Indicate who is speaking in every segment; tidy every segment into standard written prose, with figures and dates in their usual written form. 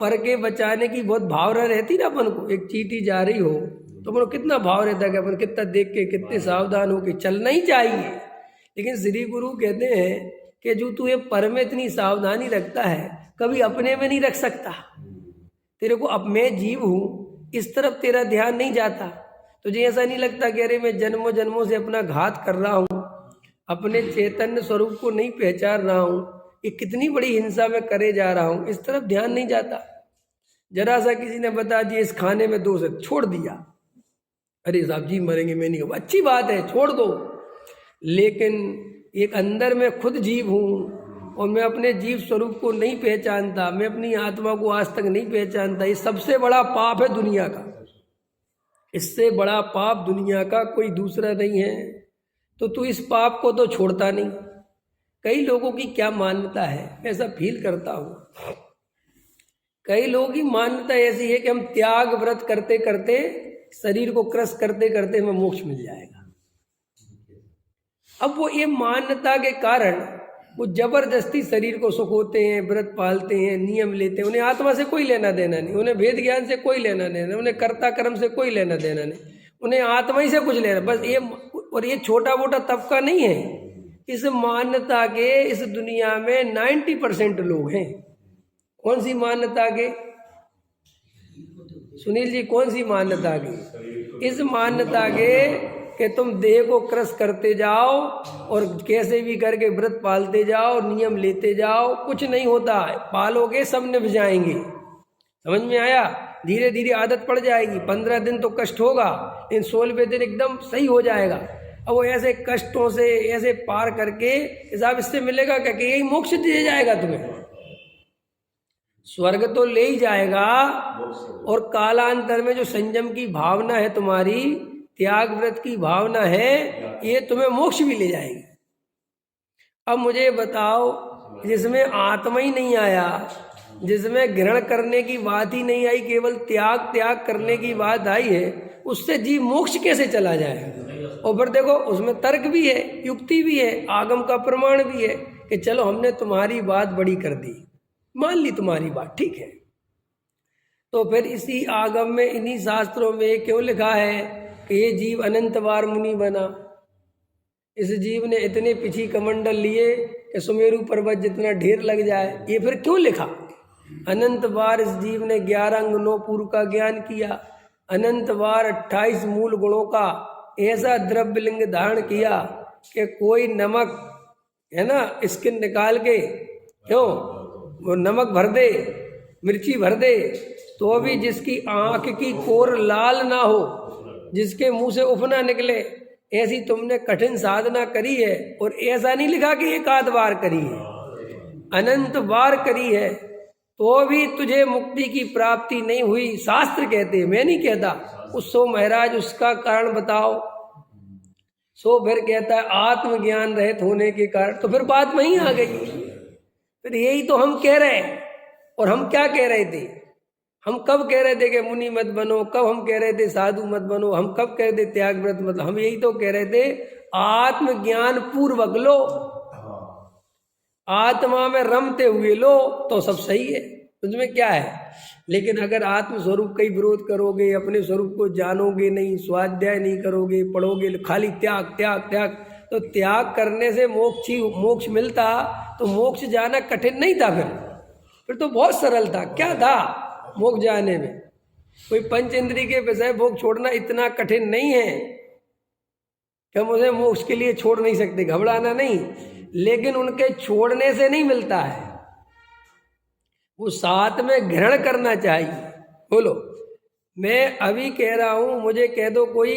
Speaker 1: पर के बचाने की बहुत भावना रहती ना अपन को। एक चींटी जा रही हो तो अपन को कितना भाव रहता है कि अपन कितना देख के कितने सावधान हो के चलना ही चाहिए। लेकिन श्री गुरु कहते हैं कि जो तू ये पर में इतनी सावधानी रखता है कभी अपने में नहीं रख सकता। तेरे को अब मैं जीव हूँ इस तरफ तेरा ध्यान नहीं जाता। तुझे ऐसा नहीं लगता कि अरे मैं जन्मों जन्मों से अपना घात कर रहा हूँ, अपने चैतन्य स्वरूप को नहीं पहचान रहा हूँ, ये कितनी बड़ी हिंसा में करे जा रहा हूँ, इस तरफ ध्यान नहीं जाता। जरा सा किसी ने बता दिया इस खाने में दोष है, छोड़ दिया, अरे साहब जी मरेंगे मैं नहीं, अच्छी बात है छोड़ दो। लेकिन एक अंदर में खुद जीव हूँ और मैं अपने जीव स्वरूप को नहीं पहचानता, मैं अपनी आत्मा को आज तक नहीं पहचानता, ये सबसे बड़ा पाप है दुनिया का। इससे बड़ा पाप दुनिया का कोई दूसरा नहीं है। तो तू इस पाप को तो छोड़ता नहीं। कई लोगों की क्या मान्यता है, मैं ऐसा फील करता हूँ, कई लोगों की मान्यता ऐसी है कि हम त्याग व्रत करते करते, शरीर को क्रश करते करते हमें मोक्ष मिल जाएगा। अब वो ये मान्यता के कारण वो जबरदस्ती शरीर को सुखोते हैं, व्रत पालते हैं, नियम लेते हैं। उन्हें आत्मा से कोई लेना देना नहीं, उन्हें वेद ज्ञान से कोई लेना देना नहीं, उन्हें कर्ता कर्म से कोई लेना देना नहीं, उन्हें आत्मा ही से कुछ लेना बस ये। और ये छोटा मोटा तबका नहीं है, इस मान्यता के इस दुनिया में 90% लोग हैं। कौन सी मान्यता के सुनील जी, कौन सी मान्यता के? इस मान्यता के कि तुम देह को क्रश करते जाओ और कैसे भी करके व्रत पालते जाओ, नियम लेते जाओ, कुछ नहीं होता, पालोगे सब निभ जाएंगे। समझ में आया? धीरे धीरे आदत पड़ जाएगी, 15 दिन तो कष्ट होगा, इन 16वें दिन एकदम सही हो जाएगा। अब वो ऐसे कष्टों से ऐसे पार करके हिसाब इससे मिलेगा क्या कि यही मोक्ष दे जाएगा तुम्हें? स्वर्ग तो ले ही जाएगा, और कालांतर में जो संयम की भावना है तुम्हारी, त्याग व्रत की भावना है, ये तुम्हें मोक्ष भी ले जाएगी। अब मुझे बताओ, जिसमें आत्मा ही नहीं आया, जिसमें ग्रहण करने की बात ही नहीं आई, केवल त्याग त्याग करने की बात आई है, उससे जीव मोक्ष कैसे चला जाए? और फिर देखो उसमें तर्क भी है, युक्ति भी है, आगम का प्रमाण भी है कि चलो हमने तुम्हारी बात बड़ी कर दी, मान ली तुम्हारी बात, ठीक है। तो फिर इसी आगम में, इन्हीं शास्त्रों में क्यों लिखा है कि ये जीव अनंत बार मुनि बना? इस जीव ने इतने पिछी कमंडल लिए कि सुमेरु पर्वत जितना ढेर लग जाए, ये फिर क्यों लिखा? अनंत बार इस जीव ने 11 अंग 9 पूर्व का ज्ञान किया, अनंत बार 28 मूल गुणों का ऐसा द्रव्य लिंग धारण किया कि कोई नमक है ना, स्किन निकाल के क्यों वो नमक भर दे, मिर्ची भर दे, तो भी जिसकी आंख की कोर लाल ना हो, जिसके मुंह से उफ ना निकले, ऐसी तुमने कठिन साधना करी है। और ऐसा नहीं लिखा कि एक आध बार करी है, अनंत बार करी है, तो भी तुझे मुक्ति की प्राप्ति नहीं हुई, शास्त्र कहते, मैं नहीं कहता। उसको महाराज उसका कारण बताओ। सो फिर कहता है आत्मज्ञान रहित होने के कारण। तो फिर बात वहीं आ गई। फिर यही तो हम कह रहे हैं। और हम क्या कह रहे थे? हम कब कह रहे थे कि मुनि मत बनो? कब हम कह रहे थे साधु मत बनो? हम कब कह रहे थे त्याग व्रत मत? हम यही तो कह रहे थे आत्मज्ञान पूर्वक लो, आत्मा में रमते हुए लो तो सब सही है, उसमें क्या है। लेकिन अगर आत्म स्वरूप का ही विरोध करोगे, अपने स्वरूप को जानोगे नहीं, स्वाध्याय नहीं करोगे, पढ़ोगे खाली त्याग त्याग त्याग, तो त्याग करने से मोक्ष मिलता तो मोक्ष जाना कठिन नहीं था। फिर तो बहुत सरल था। क्या था मोक्ष जाने में? कोई पंच इंद्रिय के विषय भोग छोड़ना इतना कठिन नहीं है कि हम उसे मोक्ष के लिए छोड़ नहीं सकते, घबराना नहीं। लेकिन उनके छोड़ने से नहीं मिलता है, वो साथ में ग्रहण करना चाहिए। बोलो, मैं अभी कह रहा हूं, मुझे कह दो कोई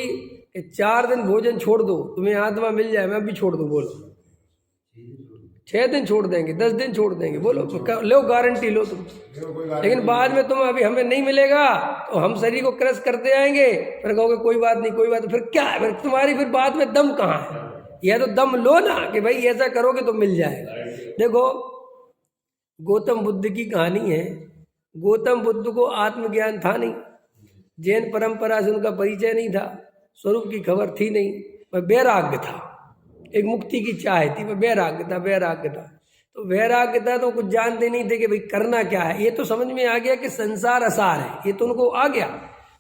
Speaker 1: 4 दिन भोजन छोड़ दो, तुम्हें आत्मा मिल जाए, मैं अभी छोड़ दूं, बोलो 6 दिन छोड़ देंगे, 10 दिन छोड़ देंगे, बोलो लो गारंटी लो तुम। लेकिन बाद में तुम अभी हमें नहीं मिलेगा तो हम शरीर को क्रश करते आएंगे, फिर कहोगे कोई बात नहीं कोई बात। फिर क्या है? फिर तुम्हारी फिर बाद में दम कहाँ है? या तो दम लो ना कि भाई ऐसा करोगे तो मिल जाएगा। देखो गौतम बुद्ध की कहानी है। गौतम बुद्ध को आत्मज्ञान था नहीं, जैन परंपरा से उनका परिचय नहीं था, स्वरूप की खबर थी नहीं, वह वैराग्य था, एक मुक्ति की चाह थी, वह वैराग्य था। तो वैराग्य था तो कुछ जानते नहीं थे कि भाई करना क्या है। ये तो समझ में आ गया कि संसार असार है, ये तो उनको आ गया।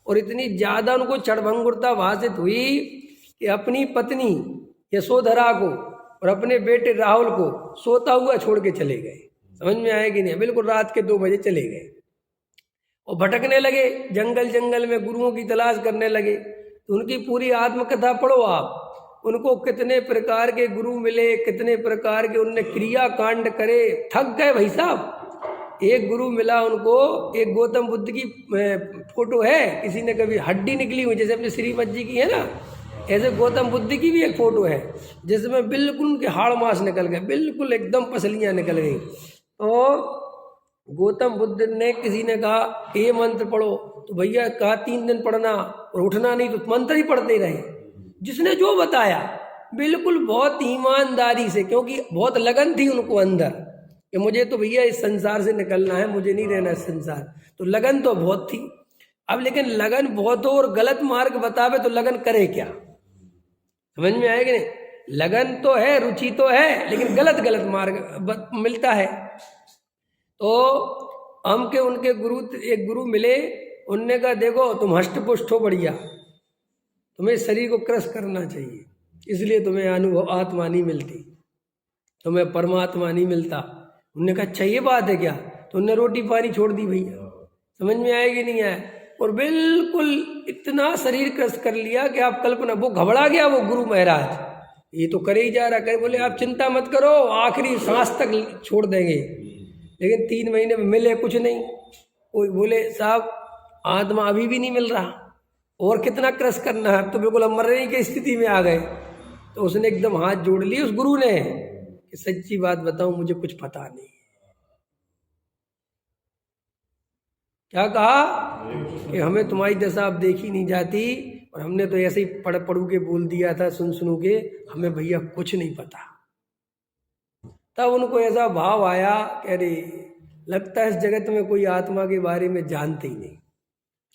Speaker 1: और इतनी ज्यादा उनको क्षणभंगुरता भाषित हुई कि अपनी पत्नी यशोधरा को और अपने बेटे राहुल को सोता हुआ छोड़ के चले गए। समझ में आया कि नहीं? बिल्कुल रात के 2 बजे चले गए और भटकने लगे, जंगल जंगल में गुरुओं की तलाश करने लगे। तो उनकी पूरी आत्मकथा पढ़ो आप, उनको कितने प्रकार के गुरु मिले, कितने प्रकार के उनने क्रिया कांड करे, थक गए भाई साहब। एक गुरु मिला उनको, एक गौतम बुद्ध की फोटो है, किसी ने कभी हड्डी निकली हुई जैसे अपने श्रीमद जी की है ना, ऐसे गौतम बुद्ध की भी एक फोटो है जिसमें बिल्कुल उनके हाड़ मांस निकल गए, बिल्कुल एकदम पसलियां निकल गई। तो गौतम बुद्ध ने, किसी ने कहा ये मंत्र पढ़ो, तो भैया कहा 3 दिन पढ़ना और उठना नहीं, तो मंत्र ही पढ़ते रहे। जिसने जो बताया बिल्कुल बहुत ईमानदारी से, क्योंकि बहुत लगन थी उनको अंदर कि मुझे तो भैया इस संसार से निकलना है, मुझे नहीं रहना इस संसार। तो लगन तो बहुत थी। अब लेकिन लगन बहुत हो और गलत मार्ग बतावे तो लगन करे क्या? समझ में आएगा नहीं? लगन तो है, रुचि तो है, लेकिन गलत गलत मार्ग मिलता है। तो हम के उनके गुरु, एक गुरु मिले, उनने कहा देखो तुम हष्ट पुष्ट हो बढ़िया, तुम्हें शरीर को क्रश करना चाहिए, इसलिए तुम्हें अनुभव आत्मा नहीं मिलती, तुम्हें परमात्मा नहीं मिलता। उनने कहा अच्छा ये बात है क्या? तो उनने रोटी पानी छोड़ दी भैया। समझ में आएगी नहीं आया? और बिल्कुल इतना शरीर क्रश कर लिया कि आप कल्पना, वो घबरा गया वो गुरु महाराज, ये तो करे ही जा रहा। करे बोले आप चिंता मत करो, आखिरी सांस तक छोड़ देंगे। लेकिन 3 महीने में मिले कुछ नहीं। कोई बोले साहब आत्मा अभी भी नहीं मिल रहा, और कितना क्रश करना है, अब तो बिल्कुल हम मरने की स्थिति में आ गए। तो उसने एकदम हाथ जोड़ लिए उस गुरु ने कि सच्ची बात बताऊं मुझे कुछ पता नहीं। क्या कहा कि हमें तुम्हारी दशा अब देखी नहीं जाती, और हमने तो ऐसे ही पढ़ू के बोल दिया था, सुन के, हमें भैया कुछ नहीं पता। तब उनको ऐसा भाव आया कि अरे लगता है इस जगत में कोई आत्मा के बारे में जानते ही नहीं।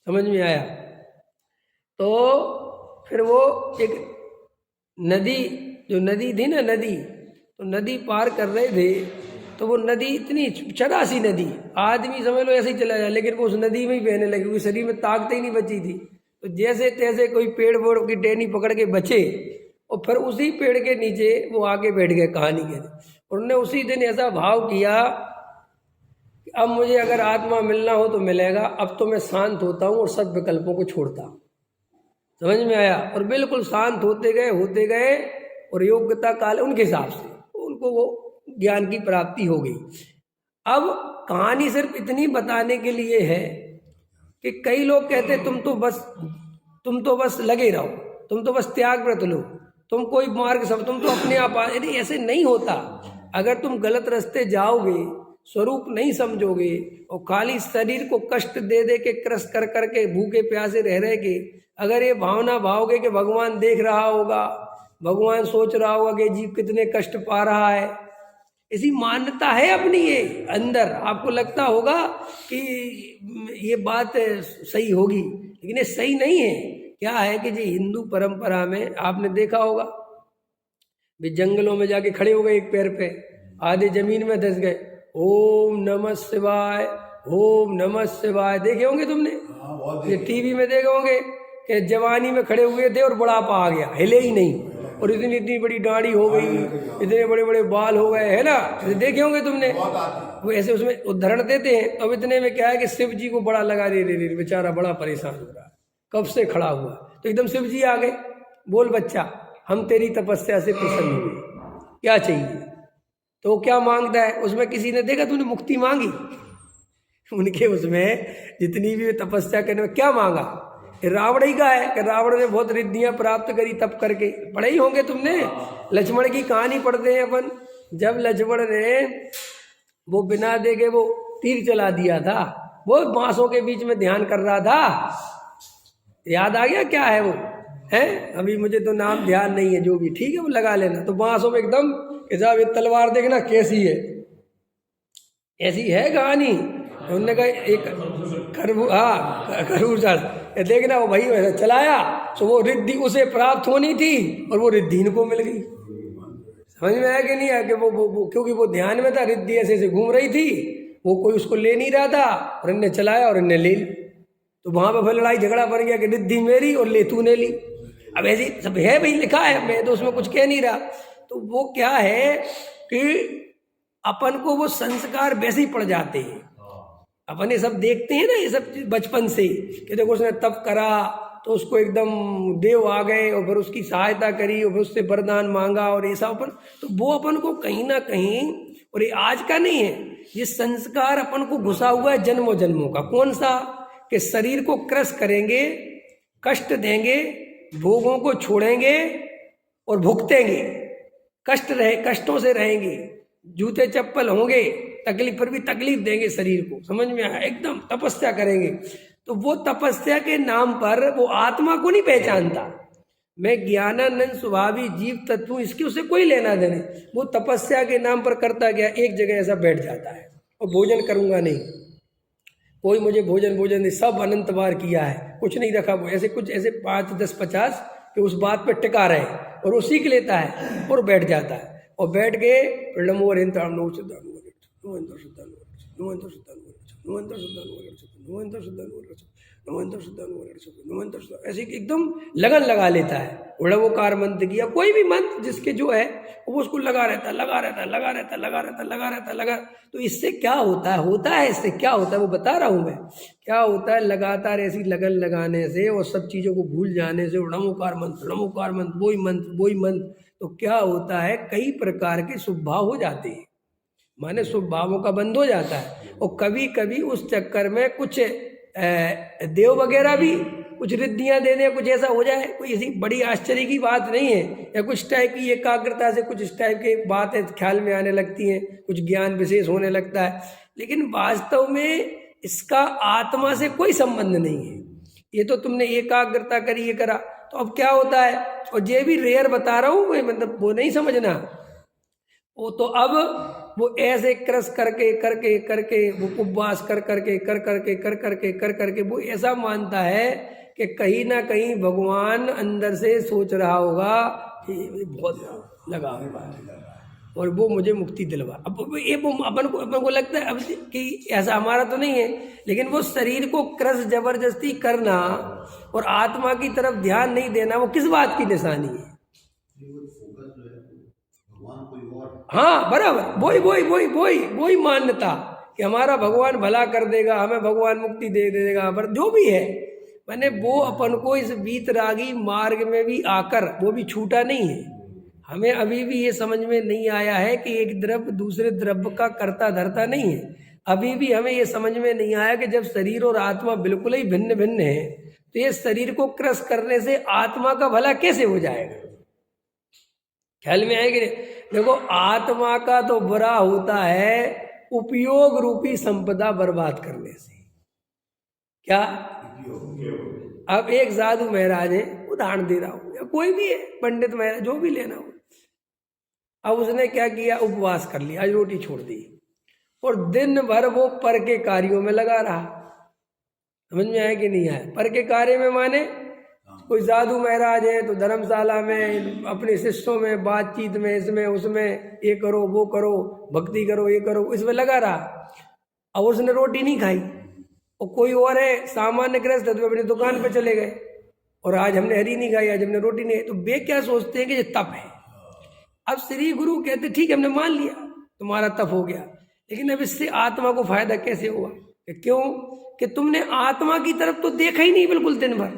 Speaker 1: समझ में आया? तो फिर वो एक नदी, जो नदी थी ना, नदी, तो नदी पार कर रहे थे। तो वो नदी इतनी चरासी नदी, आदमी समझ लो ऐसे ही चला जाए, लेकिन वो उस नदी में ही बहने लगी, क्योंकि शरीर में ताकत ही नहीं बची थी। तो जैसे तैसे कोई पेड़ वोड़ की टहनी पकड़ के बचे, और फिर उसी पेड़ के नीचे वो आके बैठ गए कहानी के। उन्होंने उसी दिन ऐसा भाव किया कि अब मुझे अगर आत्मा मिलना हो तो मिलेगा, अब तो मैं शांत होता हूँ और सब विकल्पों को छोड़ता हूँ। समझ में आया? और बिल्कुल शांत होते गए, और योग्यता काल उनके हिसाब से उनको वो ज्ञान की प्राप्ति हो गई। अब कहानी सिर्फ इतनी बताने के लिए है कि कई लोग कहते तुम तो बस लगे रहो, तुम तो बस त्याग व्रत लो, तुम कोई मार्ग सब, तुम तो अपने आप। यदि ऐसे नहीं होता, अगर तुम गलत रास्ते जाओगे, स्वरूप नहीं समझोगे, और खाली शरीर को कष्ट दे दे के, क्रश कर करके, भूखे प्यासे रह के, अगर ये भावना भाओगे कि भगवान देख रहा होगा, भगवान सोच रहा होगा कि जीव कितने कष्ट पा रहा है, ऐसी मान्यता है अपनी ये अंदर, आपको लगता होगा कि ये बात सही होगी, लेकिन ये सही नहीं है। क्या है कि जी हिंदू परंपरा में आपने देखा होगा, वे जंगलों में जाके खड़े हो गए एक पैर पे, आधे जमीन में धंस गए, ओम नमः शिवाय, ओम नमः शिवाय। देखे होंगे तुमने, ये टीवी में देखे होंगे कि जवानी में खड़े हुए थे और बुढ़ापा आ गया, हिले ही नहीं, और इतनी बड़ी दाढ़ी हो गई, इतने बड़े बड़े बाल हो गए, है ना? देखे होंगे तुमने। वो ऐसे उसमें उदाहरण देते हैं। अब इतने में क्या है कि शिव जी को बड़ा लगा, रे बेचारा बड़ा परेशान हो रहा, कब से खड़ा हुआ। तो एकदम शिव जी आ गए, बोल बच्चा हम तेरी तपस्या से प्रसन्न हुए, क्या चाहिए? तो क्या मांगता है? उसमें किसी ने देखा तुमने मुक्ति मांगी? उनके उसमें जितनी भी तपस्या करने में क्या मांगा? रावण ही का है कि रावण ने बहुत रिद्धियां प्राप्त करी तप करके, पढ़े ही होंगे तुमने, लक्ष्मण की कहानी पढ़ते हैं अपन। जब लक्ष्मण ने वो बिना देखे वो तीर चला दिया था, वो बांसों के बीच में ध्यान कर रहा था, याद आ गया क्या है वो है? अभी मुझे तो नाम ध्यान नहीं है, जो भी ठीक है वो लगा लेना। तो बांसों में एकदम ये तलवार देखना कैसी है, ऐसी है कहानी। उन्होंने कहा एक खरबूजा देखना, वो भाई वैसा चलाया तो वो रिद्धि उसे प्राप्त होनी थी और वो रिद्धि इनको मिल गई। समझ में आया कि नहीं आया कि वो क्योंकि वो ध्यान में था, रिद्धि ऐसे ऐसे घूम रही थी, वो कोई उसको ले नहीं रहा था और इनने चलाया और इनने ले ली। तो वहां पर फिर लड़ाई झगड़ा बन गया कि रिद्धि मेरी और ले तूने ली। अब ऐसे सब है भाई, लिखा है, मैं तो उसमें कुछ कह नहीं रहा। तो वो क्या है कि अपन को वो संस्कार वैसे ही पड़ जाते हैं। अपन ये सब देखते हैं ना, ये सब बचपन से कि देखो उसने तप करा तो उसको एकदम देव आ गए और फिर उसकी सहायता करी और फिर उससे वरदान मांगा और ऐसा अपन, तो वो अपन को कहीं ना कहीं, और ये आज का नहीं है, ये संस्कार अपन को घुसा हुआ है जन्मों जन्मों का। कौन सा? कि शरीर को क्रश करेंगे, कष्ट देंगे, भोगों को छोड़ेंगे और भुगतेंगे, कष्टों से रहेंगे, जूते चप्पल होंगे, तकलीफ पर भी तकलीफ देंगे शरीर को। समझ में आया? एकदम तपस्या करेंगे। तो वो तपस्या के नाम पर वो आत्मा को नहीं पहचानता। मैं ज्ञानानंद स्वभावी जीव तत्व हूं, इसकी उसे कोई लेना देने। वो तपस्या के नाम पर करता गया, एक जगह ऐसा बैठ जाता है और भोजन करूंगा नहीं, कोई मुझे भोजन नहीं, सब अनंत बार किया है, कुछ नहीं रखा। वो ऐसे कुछ ऐसे 5, 10, 50 कि उस बात पे टिका रहे और वो सीख लेता है और बैठ जाता है। और बैठ के ऐसे एकदम लगन लगा लेता है। उड़वोकार मंत्र किया, कोई भी मंत्र जिसके जो है वो उसको लगा रहता है। तो इससे क्या होता है इससे क्या होता है वो बता रहा हूं मैं। क्या होता है, लगातार ऐसी लगन लगाने से और सब चीजों को भूल जाने से, उड़वोकार मंत्र वही मंत्र, तो क्या होता है, कई प्रकार के शुभ भाव हो जाते हैं, माने शुभ भावों का बंद हो जाता है। और कभी कभी उस चक्कर में कुछ देव वगैरह भी कुछ रिद्धियां दे दें, कुछ ऐसा हो जाए, कोई ऐसी बड़ी आश्चर्य की बात नहीं है। या कुछ टाइप की एकाग्रता से कुछ इस टाइप की बातें ख्याल में आने लगती हैं, कुछ ज्ञान विशेष होने लगता है, लेकिन वास्तव में इसका आत्मा से कोई संबंध नहीं है। ये तो तुमने एकाग्रता करी, ये करा, तो अब क्या होता है, और ये भी रेयर बता रहा हूं, मतलब वो नहीं समझना। वो तो अब वो ऐसे क्रश करके वो उपवास कर करके वो ऐसा मानता है कि कहीं ना कहीं भगवान अंदर से सोच रहा होगा कि बहुत लगा और वो मुझे मुक्ति दिलवा। अब ये वो अपन को लगता है अब कि ऐसा हमारा तो नहीं है, लेकिन वो शरीर को क्रश जबरदस्ती करना और आत्मा की तरफ ध्यान नहीं देना, वो किस बात की निशानी है? हाँ बराबर, वही मान्यता कि हमारा भगवान भला कर देगा, हमें भगवान मुक्ति दे देगा, पर जो भी है, मैंने वो अपन को इस वीतरागी मार्ग में भी आकर वो भी छूटा नहीं है। हमें अभी भी ये समझ में नहीं आया है कि एक द्रव्य दूसरे द्रव्य का कर्ता धर्ता नहीं है। अभी भी हमें ये समझ में नहीं आया कि जब शरीर और आत्मा बिल्कुल ही भिन्न भिन्न है, तो ये शरीर को क्रश करने से आत्मा का भला कैसे हो जाएगा? ख्याल में आएगी? देखो, आत्मा का तो बुरा होता है उपयोग रूपी संपदा बर्बाद करने से। क्या? अब एक साधु महाराज है, उदाहरण दे रहा हूं, या कोई भी है, पंडित महाराज, जो भी लेना हो, अब उसने क्या किया, उपवास कर लिया, आज रोटी छोड़ दी और दिन भर वो पर के कार्यों में लगा रहा। समझ में आया कि नहीं आया? पर के कार्य में माने कोई साधु महाराज है तो धर्मशाला में अपने शिष्यों में बातचीत में, इसमें उसमें, ये करो वो करो, भक्ति करो, ये करो, इसमें लगा रहा। अब उसने रोटी नहीं खाई, और कोई और है सामान्य गृहस्थ, तो अपनी दुकान पे चले गए और आज हमने हरी नहीं खाई, आज हमने रोटी नहीं। तो वे क्या सोचते हैं कि ये तप है। अब श्री गुरु कहते ठीक है, हमने मान लिया तुम्हारा तप हो गया, लेकिन अब इससे आत्मा को फायदा कैसे हुआ? क्यों? कि तुमने आत्मा की तरफ तो देखा ही नहीं बिल्कुल दिन भर।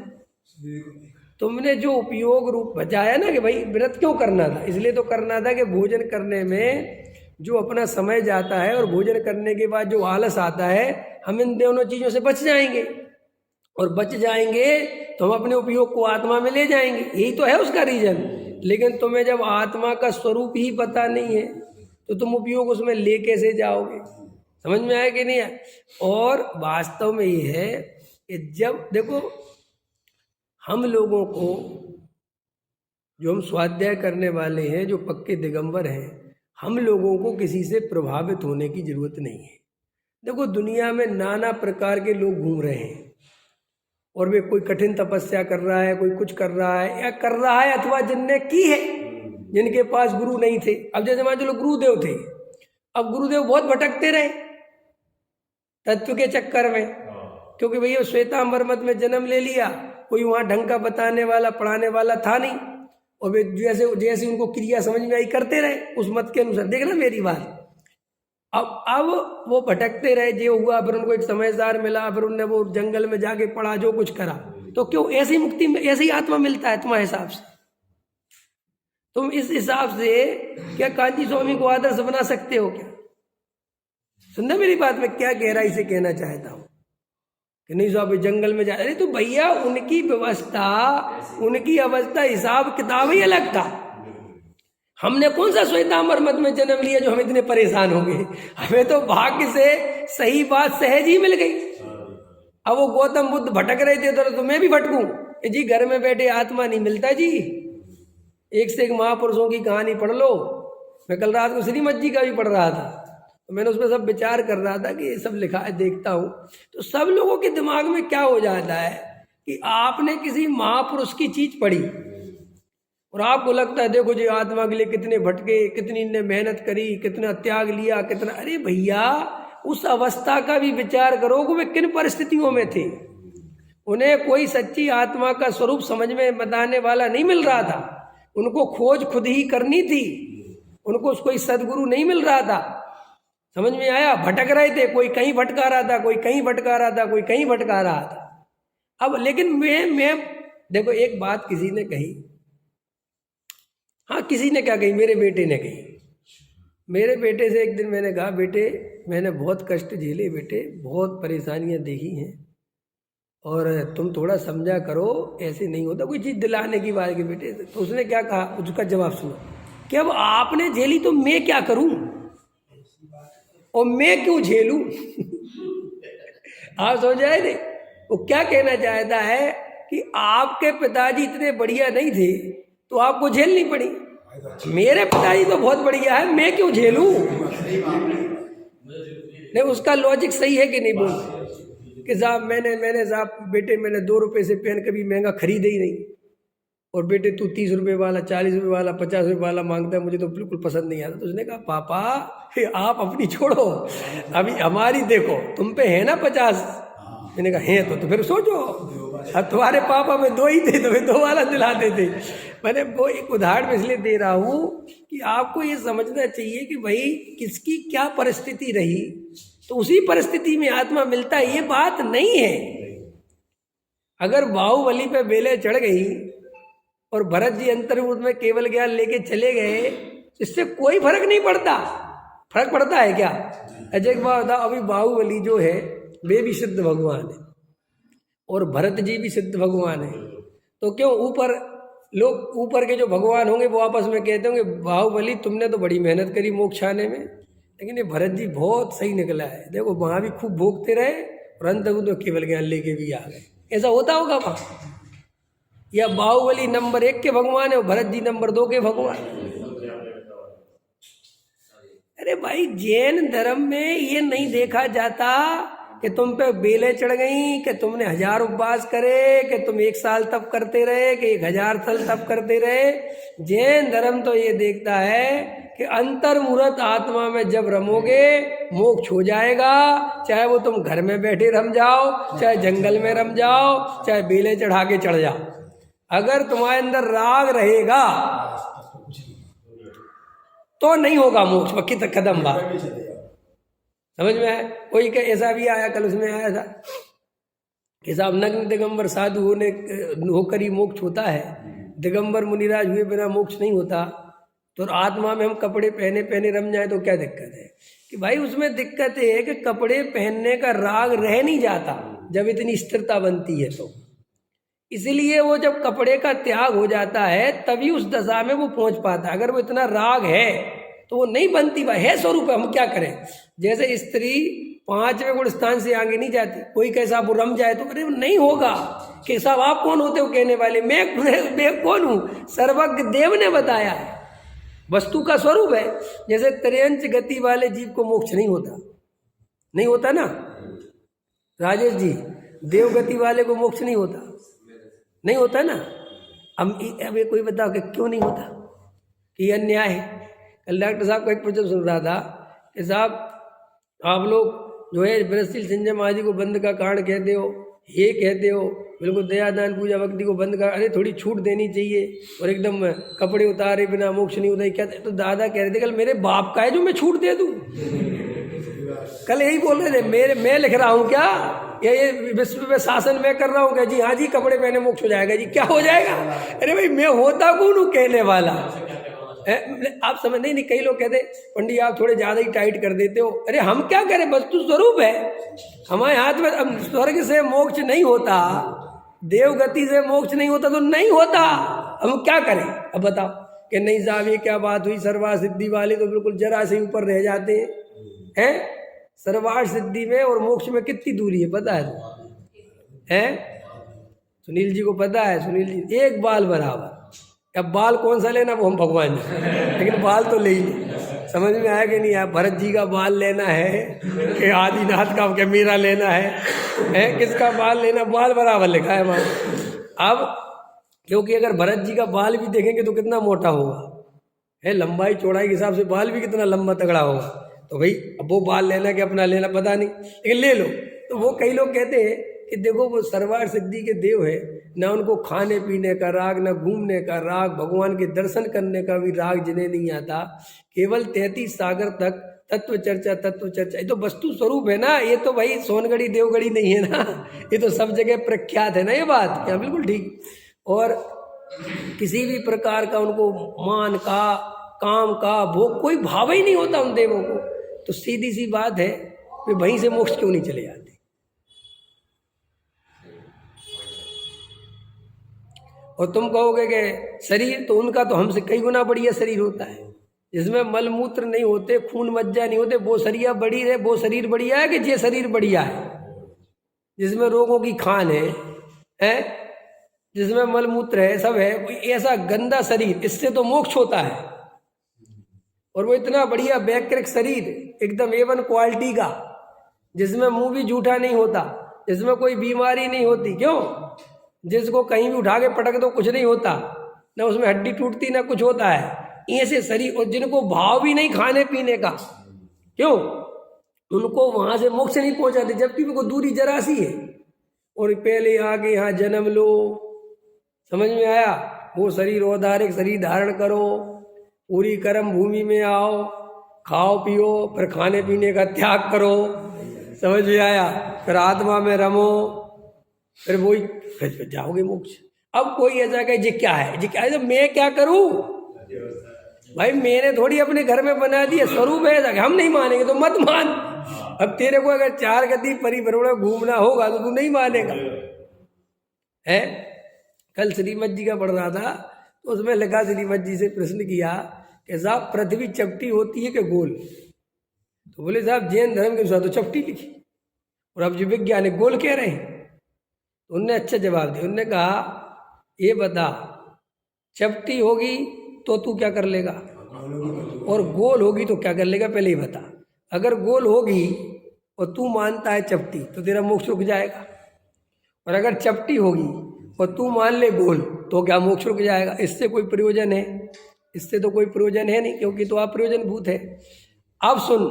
Speaker 1: तुमने जो उपयोग रूप बचाया ना कि भाई व्रत क्यों करना था, इसलिए तो करना था कि भोजन करने में जो अपना समय जाता है और भोजन करने के बाद जो आलस आता है, हम इन दोनों चीजों से बच जाएंगे, और बच जाएंगे तो हम अपने उपयोग को आत्मा में ले जाएंगे। यही तो है उसका रीजन। लेकिन तुम्हें जब आत्मा का स्वरूप ही पता नहीं है तो तुम उपयोग उसमें ले कैसे जाओगे? समझ में आया कि नहीं है? और वास्तव में ये है कि जब देखो, हम लोगों को, जो हम स्वाध्याय करने वाले हैं, जो पक्के दिगंबर हैं, हम लोगों को किसी से प्रभावित होने की जरूरत नहीं है। देखो, दुनिया में नाना प्रकार के लोग घूम रहे हैं और वे कोई कठिन तपस्या कर रहा है, कोई कुछ कर रहा है या कर रहा है, अथवा जिनने की है, जिनके पास गुरु नहीं थे। अब जैसे मान चलो गुरुदेव थे, अब गुरुदेव बहुत भटकते रहे तत्व के चक्कर में, क्योंकि भैया श्वेतांबर मत में जन्म ले लिया, कोई वहां ढंग का बताने वाला पढ़ाने वाला था नहीं, और वे जैसे जैसे उनको क्रिया समझ में आई करते रहे उस मत के अनुसार। देखना मेरी बात, अब वो भटकते रहे, जो हुआ, फिर उनको एक समझदार मिला, फिर उनने वो जंगल में जाके पढ़ा, जो कुछ करा, तो क्यों ऐसी मुक्ति में ऐसी आत्मा मिलता है तुम्हारे हिसाब से? तुम इस हिसाब से क्या कांची स्वामी को आदर्श बना सकते हो क्या? सुनना मेरी बात में क्या गहराई से कहना चाहता हूं कि नहीं साहब जंगल में जा, अरे तो भैया उनकी व्यवस्था, उनकी अवस्था, हिसाब किताब ही अलग था। हमने कौन सा श्वेतांबर मत में जन्म लिया जो हम इतने परेशान हो गए? हमें तो भाग्य से सही बात सहज ही मिल गई। अब वो गौतम बुद्ध भटक रहे थे तो मैं भी भटकूं? जी घर में बैठे आत्मा नहीं मिलता जी, एक से एक महापुरुषों की कहानी पढ़ लो। मैं कल रात को श्रीमद जी का भी पढ़ रहा था, तो मैंने उसमें सब विचार कर रहा था कि ये सब लिखा है, देखता हूँ तो सब लोगों के दिमाग में क्या हो जाता है कि आपने किसी महापुरुष की चीज पढ़ी और आपको लगता है देखो जी आत्मा के लिए कितने भटके, कितनी ने मेहनत करी, कितना त्याग लिया, कितना। अरे भैया उस अवस्था का भी विचार करो कि वे किन परिस्थितियों में थे। उन्हें कोई सच्ची आत्मा का स्वरूप समझ में बताने वाला नहीं मिल रहा था, उनको खोज खुद ही करनी थी, उनको कोई सदगुरु नहीं मिल रहा था। समझ में आया? भटक रहे थे, कोई कहीं भटका रहा था, कोई कहीं भटका रहा था, कोई कहीं भटका रहा था। अब लेकिन मैं देखो एक बात किसी ने कही, हाँ किसी ने क्या कही, मेरे बेटे ने कही। मेरे बेटे से एक दिन मैंने कहा बेटे मैंने बहुत कष्ट झेले बेटे, बहुत परेशानियां देखी हैं और तुम थोड़ा समझा करो, ऐसे नहीं होता, कोई चीज़ दिलाने की बात के बेटे। तो उसने क्या कहा, उसका जवाब सुनो कि अब आपने झेली तो मैं क्या करूं और मैं क्यों झेलूं? आप समझ आए थे वो क्या कहना चाहता है कि आपके पिताजी इतने बढ़िया नहीं थे तो आपको झेलनी पड़ी, मेरे पिताजी तो बहुत बढ़िया है, मैं क्यों झेलूं? नहीं उसका लॉजिक सही है कि नहीं? बोल कि साहब मैंने साहब बेटे मैंने 2 रुपए से पेन कभी महंगा खरीदे ही नहीं, और बेटे तू 30 रुपए वाला, 40 रुपए वाला, 50 रुपए वाला मांगता है, मुझे तो बिल्कुल पसंद नहीं आता। तो उसने कहा पापा आप अपनी छोड़ो, अभी हमारी देखो, तुम पे है ना 50। मैंने कहा है तो फिर सोचो, अब तुम्हारे पापा में 2 ही थे तो फिर 2 वाला दिलाते थे। मैंने वो एक उदाहरण इसलिए दे रहा हूँ कि आपको ये समझना चाहिए कि भाई किसकी क्या परिस्थिति रही तो उसी परिस्थिति में आत्मा मिलता है, ये बात नहीं है। अगर बाहुबली पे बेले चढ़ गई और भरत जी अंतर्मुख में केवल ज्ञान लेके चले गए, इससे कोई फर्क नहीं पड़ता। फर्क पड़ता है क्या? अजय एक बात बताओ, अभी बाहुबली जो है वे भी सिद्ध भगवान है और भरत जी भी सिद्ध भगवान है, तो क्यों ऊपर लोग, ऊपर के जो भगवान होंगे वो आपस में कहते होंगे बाहुबली तुमने तो बड़ी मेहनत करी मोक्ष आने में, लेकिन ये भरत जी बहुत सही निकला है, देखो वहां भी खूब भोगते रहे और अंत तो केवल ज्ञान लेके भी आ गए। ऐसा होता होगा वहां? या बाहुबली नंबर 1 के भगवान है और भरत जी नंबर 2 के भगवान? अरे भाई जैन धर्म में ये नहीं देखा जाता कि तुम पे बेले चढ़ गई, कि तुमने 1000 उपवास करे, कि तुम 1 साल तप करते रहे, कि 1000 साल तप करते रहे। जैन धर्म तो ये देखता है कि अंतर्मुहूर्त आत्मा में जब रमोगे मोक्ष हो जाएगा, चाहे वो तुम घर में बैठे रम जाओ, चाहे जंगल में रम जाओ, चाहे बेले चढ़ा के चढ़ जाओ। अगर तुम्हारे अंदर राग रहेगा तो नहीं होगा मोक्ष, पक्की तक कदम बात। समझ में आया? कोई का ऐसा भी आया, कल उसमें आया था कि साहब नग्न दिगंबर साधु होकर ही मोक्ष होता है, दिगंबर मुनिराज हुए बिना मोक्ष नहीं होता। तो आत्मा में हम कपड़े पहने पहने रम जाए तो क्या दिक्कत है? कि भाई उसमें दिक्कत है कि कपड़े पहनने का राग रह नहीं जाता जब इतनी स्थिरता बनती है, तो इसलिए वो जब कपड़े का त्याग हो जाता है तभी उस दशा में वो पहुंच पाता है। अगर वो इतना राग है तो वो नहीं बनती, भाई है स्वरूप, हम क्या करें? जैसे स्त्री 5वें गुण स्थान से आगे नहीं जाती, कोई कैसा वो रम जाए तो अरे नहीं होगा। कि साहब आप कौन होते हो कहने वाले? मैं कौन हूँ? सर्वज्ञ देव ने बताया है, वस्तु का स्वरूप है। जैसे त्रयंच गति वाले जीव को मोक्ष नहीं होता, नहीं होता ना राजेश जी? देवगति वाले को मोक्ष नहीं होता, नहीं होता ना? अब कोई बताओ कि क्यों नहीं होता? कि ये अन्याय है। कल डॉक्टर साहब का एक प्रश्न सुन रहा था कि साहब आप लोग जो है ब्रजशील संयम आदि को बंद का कारण कहते हो, ये कहते हो बिल्कुल दया दान पूजा भक्ति को बंद कर, अरे थोड़ी छूट देनी चाहिए और एकदम कपड़े उतारे बिना मोक्ष नहीं होता क्या? तो दादा कह रहे थे कल मेरे बाप का है जो मैं छूट दे दूं। कल यही बोल रहे थे मैं लिख रहा हूँ क्या, ये विश्व में शासन मैं कर रहा हूँ क्या जी? हाँ जी कपड़े पहने मोक्ष हो जाएगा जी, क्या हो जाएगा? अरे भाई मैं होता कौन हूँ कहने वाला? आप समझ नहीं, कई लोग कहते पंडित आप थोड़े ज्यादा ही टाइट कर देते हो। अरे हम क्या करें, वस्तु स्वरूप है हमारे हाथ में। अब स्वर्ग से मोक्ष नहीं होता, देवगति से मोक्ष नहीं होता तो नहीं होता, हम क्या करें? अब बताओ कि नहीं साहब ये क्या बात हुई, सर्वार सिद्धि वाले तो बिल्कुल जरा से ऊपर रह जाते हैं। सर्वार सिद्धि में और मोक्ष में कितनी दूरी है पता है? सुनील जी को पता है, सुनील जी एक बाल बराबर। अब बाल कौन सा लेना वो हम भगवान जी, लेकिन बाल तो ले ही नहीं। समझ में आया कि नहीं आया? भरत जी का बाल लेना है कि आदिनाथ का क्या मेरा लेना है? किसका बाल लेना? बाल बराबर लिखा है हमारे। अब क्योंकि अगर भरत जी का बाल भी देखेंगे तो कितना मोटा होगा, लंबाई चौड़ाई के हिसाब से बाल भी कितना लंबा तगड़ा होगा। तो भाई अब वो बाल लेना कि अपना लेना पता नहीं, लेकिन ले लो। तो वो कई लोग कहते हैं कि देखो वो सर्वार सिद्धि के देव है, ना उनको खाने पीने का राग, ना घूमने का राग, भगवान के दर्शन करने का भी राग जिन्हें नहीं आता, केवल 33 सागर तक तत्व चर्चा। ये तो वस्तु स्वरूप है ना, ये तो भाई सोनगढ़ी देवगढ़ी नहीं है ना, ये तो सब जगह प्रख्यात है ना ये बात। क्या बिल्कुल ठीक। और किसी भी प्रकार का उनको मान का, काम का, भोग कोई भाव ही नहीं होता उन देवों को। तो सीधी सी बात है वे वहीं से मोक्ष क्यों नहीं चले जाते? और तुम कहोगे कि शरीर तो उनका तो हमसे कई गुना बढ़िया शरीर होता है, जिसमें मल मूत्र नहीं होते, खून मज्जा नहीं होते, वो शरीर बड़ी है, वो शरीर बढ़िया है कि ये शरीर बढ़िया है जिसमें रोगों की खान है, जिसमें मल मूत्र है, सब है? ऐसा गंदा शरीर, इससे तो मोक्ष होता है। और वो इतना बढ़िया वैकृत शरीर एकदम A1 क्वालिटी का, जिसमें मुंह भी जूठा नहीं होता, जिसमें कोई बीमारी नहीं होती। क्यों? जिसको कहीं भी उठा के पटक दो कुछ नहीं होता, ना उसमें हड्डी टूटती ना कुछ होता है, ऐसे शरीर। और जिनको भाव भी नहीं खाने पीने का, क्यों? उनको वहां से मोक्ष नहीं पहुंचाते, जबकि उनको दूरी जरा सी है। और पहले आके यहाँ जन्म लो, समझ में आया? वो शरीर औदारिक शरीर धारण करो, पूरी कर्म भूमि में आओ, खाओ पियो, फिर खाने पीने का त्याग करो, समझ में आया? फिर आत्मा में रमो, फिर वही फिर जाओगे मोक्ष। अब कोई ऐसा कहे जी क्या है, जी क्या है, तो मैं क्या करूं भाई? मैंने थोड़ी अपने घर में बना दिया, स्वरूप है। हम नहीं मानेंगे तो मत मान। अब तेरे को अगर 4 गति परिभ्रमण घूमना होगा तो तू नहीं मानेगा, है? कल श्रीमद जी का पढ़ रहा था तो उसमें लिखा, श्रीमद जी से प्रश्न किया कि साहब पृथ्वी चपटी होती है कि गोल? तो बोले साहब जैन धर्म के अनुसार तो चपटी लिखी, और अब जो वैज्ञानिक गोल कह रहे हैं। तो उनने अच्छा जवाब दिया, उनने कहा ये बता चपटी होगी तो तू क्या कर लेगा, और गोल होगी तो क्या कर लेगा? पहले ही बता। अगर गोल होगी और तू मानता है चपटी तो तेरा मोक्ष रुक जाएगा, और अगर चपटी होगी और तू मान ले गोल तो क्या मोक्ष रुक जाएगा? इससे कोई प्रयोजन है? इससे तो कोई प्रयोजन है नहीं, क्योंकि तो आप प्रयोजन भूत है। अब सुन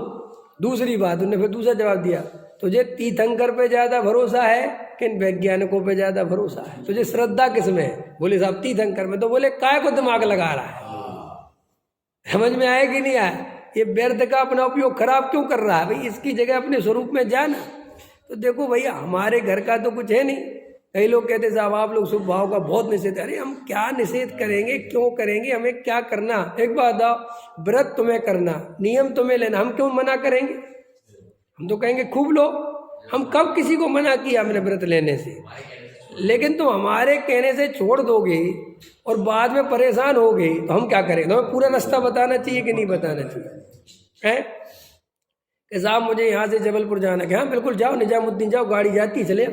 Speaker 1: दूसरी बात, उन्होंने फिर दूसरा जवाब दिया, तुझे तीर्थंकर पे ज्यादा भरोसा है कि इन वैज्ञानिकों पे ज्यादा भरोसा है? तुझे श्रद्धा किसमें है? बोले साहब तीर्थंकर में। तो बोले काय को दिमाग लगा रहा है? समझ में आया कि नहीं आया? ये व्यर्थ का अपना उपयोग खराब क्यों कर रहा है भाई? इसकी जगह अपने स्वरूप में जाना। तो देखो भैया हमारे घर का तो कुछ है नहीं। कई लोग कहते साहब आप लोग शुभ भाव का बहुत निषेध। अरे हम क्या निषेध करेंगे, क्यों करेंगे? हमें क्या करना? एक बात बताओ, व्रत तुम्हें करना, नियम तुम्हें लेना, हम क्यों मना करेंगे? हम तो कहेंगे खूब लो। हम कब किसी को मना किया हमने व्रत लेने से? लेकिन तुम हमारे कहने से छोड़ दोगे और बाद में परेशान होगे तो हम क्या करें? तो पूरा रास्ता बताना चाहिए कि नहीं बताना चाहिए? है कि साहब मुझे यहाँ से जबलपुर जाना है। हाँ बिल्कुल जाओ, निजामुद्दीन जाओ, गाड़ी जाती है, चले।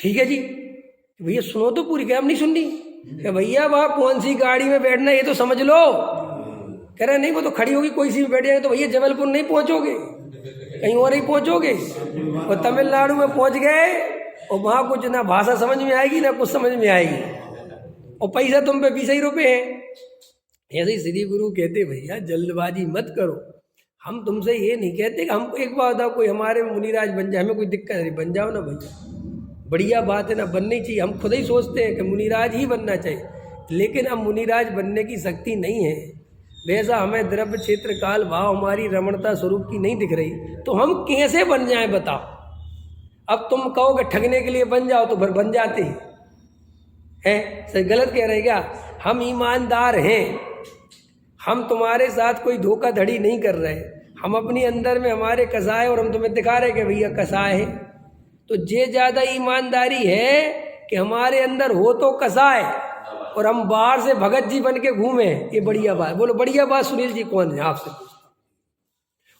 Speaker 1: ठीक है जी। भैया सुनो तो पूरी, क्या हम नहीं सुननी? कि भैया वहाँ कौन सी गाड़ी में बैठना ये तो समझ लो। कह रहे नहीं वो तो खड़ी होगी, कोई सी में बैठ जाएगा। तो भैया जबलपुर नहीं पहुँचोगे, कहीं और ही पहुँचोगे। और तमिलनाडु में पहुँच गए और वहाँ कुछ ना भाषा समझ में आएगी ना कुछ समझ में आएगी, और पैसा तुम पे 20 ही रुपये है। ऐसे ही श्री गुरु कहते भैया जल्दबाजी मत करो। हम तुमसे ये नहीं कहते कि हमको एक बार बताओ कोई हमारे मुनिराज बन जाए, हमें कोई दिक्कत नहीं, बन जाओ ना भैया, बढ़िया बात है ना, बननी चाहिए। हम खुद ही सोचते हैं कि मुनिराज ही बनना चाहिए, लेकिन अब मुनिराज बनने की शक्ति नहीं है। वैसा हमें द्रव्य क्षेत्र काल भाव हमारी रमणता स्वरूप की नहीं दिख रही, तो हम कैसे बन जाएं बताओ। अब तुम कहोगे ठगने के लिए बन जाओ तो फिर बन जाते हैं, सही गलत कह रहे क्या? हम ईमानदार हैं, हम तुम्हारे साथ कोई धोखाधड़ी नहीं कर रहे, हम अपनी अंदर में हमारे कसाय और हम तुम्हें दिखा रहे कि भैया कसाय है। तो ये ज़्यादा ईमानदारी है कि हमारे अंदर हो तो कसाय और हम बाहर से भगत जी बन के घूमे, ये बढ़िया बात। बोलो बढ़िया बात सुनील जी कौन है आपसे पूछता?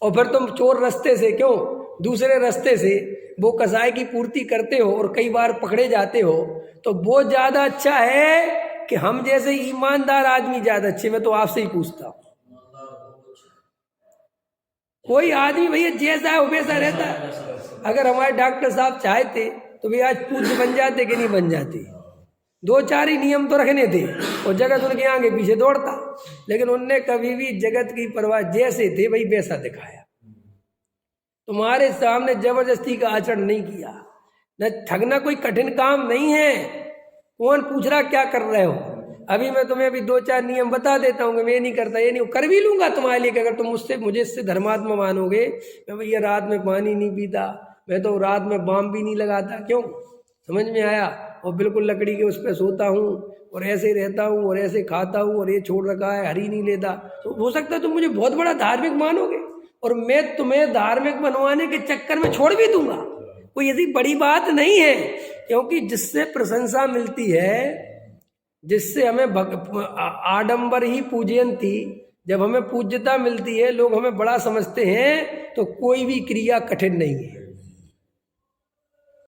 Speaker 1: और फिर तुम चोर रास्ते से क्यों, दूसरे रास्ते से वो कसाय की पूर्ति करते हो और कई बार पकड़े जाते हो, तो वो ज़्यादा अच्छा है कि हम जैसे ईमानदार आदमी ज़्यादा अच्छे? मैं तो आपसे ही पूछता हूँ। कोई आदमी भैया जैसा है वैसा रहता है। अगर हमारे डॉक्टर साहब चाहते तो भैया आज पूज्य बन जाते कि नहीं बन जाते? दो चार ही नियम तो रखने थे और जगत उनके आगे पीछे दौड़ता, लेकिन उनने कभी भी जगत की परवाह, जैसे थे भाई वैसा दिखाया। तुम्हारे सामने जबरदस्ती का आचरण नहीं किया। न ठगना कोई कठिन काम नहीं है। कौन पूछ रहा क्या कर रहे हो? अभी मैं तुम्हें अभी दो चार नियम बता देता हूँ, मैं नहीं करता, ये नहीं कर भी लूंगा तुम्हारे लिए कि अगर तुम मुझे इससे धर्मात्मा मानोगे। मैं भैया रात में पानी नहीं पीता, मैं तो रात में बाम भी नहीं लगाता। क्यों? समझ में आया? और बिल्कुल लकड़ी के उस पर सोता हूँ और ऐसे रहता हूँ और ऐसे खाता हूँ और ये छोड़ रखा है, हरी नहीं लेता। तो हो सकता है तुम मुझे बहुत बड़ा धार्मिक मानोगे और मैं तुम्हें धार्मिक बनवाने के चक्कर में छोड़ भी दूंगा। कोई ऐसी बड़ी बात नहीं है, क्योंकि जिससे प्रशंसा मिलती है, जिससे हमें आडंबर ही पूजयंती, जब हमें पूज्यता मिलती है, लोग हमें बड़ा समझते हैं, तो कोई भी क्रिया कठिन नहीं है।